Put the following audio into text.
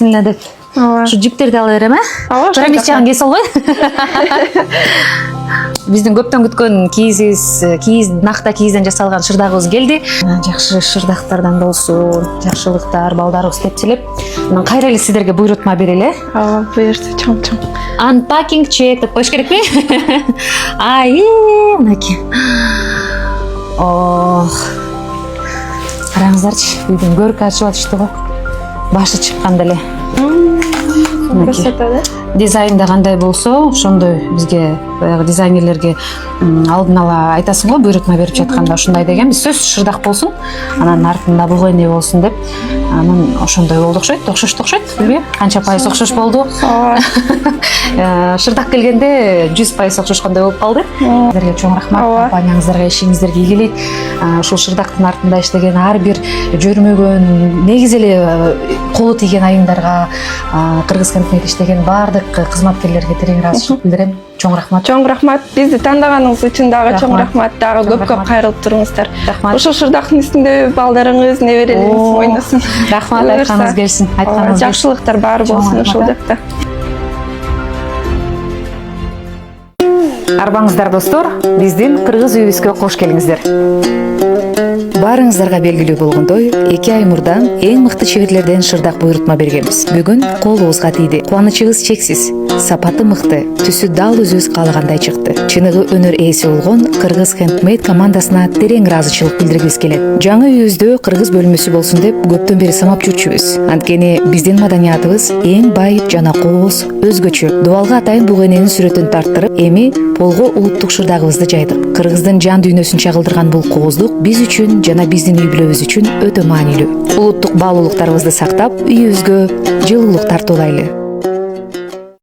бисмилла деп. Şu jipтерди ала берем, а? Жарамис жаган кесил ғой. Биздин көптөн күткөн кийиз накта кийизден жасалган шырдагыбыз келди. Жакшы шырдактардан болсун, жакшылыктар, балдарыбыз деп тилеп. Мен кайра эле сиздерге буйрутма берели. Ооба, буйрса, чоң. Unpacking check деп коюш керекпи? Ай, мынакей. Ох. Караңыздарчы, үйдүн көркү ачып атышты го. Башы чыкканда эле. Көрсөтөдү. Дизайнда кандай болсо, ошондой бизге баягы дизайнерлерге алдын ала айтасың го, буйрутма берип жатканда ушундай деген. Биз сөзсүз шырдак болсун, анан артында буга эне болсун деп. Анан ошондой болду окшойт, окшойт, билбейм. Канча пайыз окшош болду? Шырдак келгенде 100% окшошкондой болуп калды. Сиздерге чоң рахмат, компанияңыздарга, ишиңиздерге ийгилик. Ушул шырдактын артында иштеген ар бир жөрмөгөн, негизи эле колу тийген айымдарга, Кыргыз Хендмейд иштеген баардык кызматкерлерге терең ыраазычылык билдирем. Чоң рахмат. Чоң рахмат. Бизди тандаганыңыз үчүн дагы чоң рахмат. Дагы көп кайрылып туруңуздар. Ошол шырдактын үстүндө балдарыңыз, неберелериңиз ойносун. Рахмат, айтканыңыз келсин. Айтканыңыз жакшылыктар баары болсун ошол жакта. Арбаңыздар достор, биздин кыргыз үйүбүзгө кош келиңиздер. Баарыңыздарга белгилүү болгондой, 2 ай мурдан эң мыкты чеберлерден шырдак буйрутма бергенбиз. Бүгүн колубузга тийди. Кубанычыбыз чексиз. Сапаты мыкты, түсү дал өзүбүз каалагандай чыкты. Чыныгы өнөр ээси болгон Кыргыз Хендмейд командасына терең ыраазычылык билдиргибиз келет. Жаңы үйүбүздө кыргыз бөлмөсү болсун деп көптөн бери самап жүрчүбүз. Анткени биздин маданиятыбыз эң бай жана кооз, өзгөчө. Дубалга атайын буга эненин сүрөтүн тарттырып, эми полго улуттук шырдагыбызды жайдык. Кыргыздын жан дүйнөсүн чагылдырган бул кооздук биз үчүн жана биздин үй бүлөбүз үчүн өтө маанилүү. Улуттук баалуулуктарыбызды сактап, үйүбүзгө жылуулук тартуулайлы.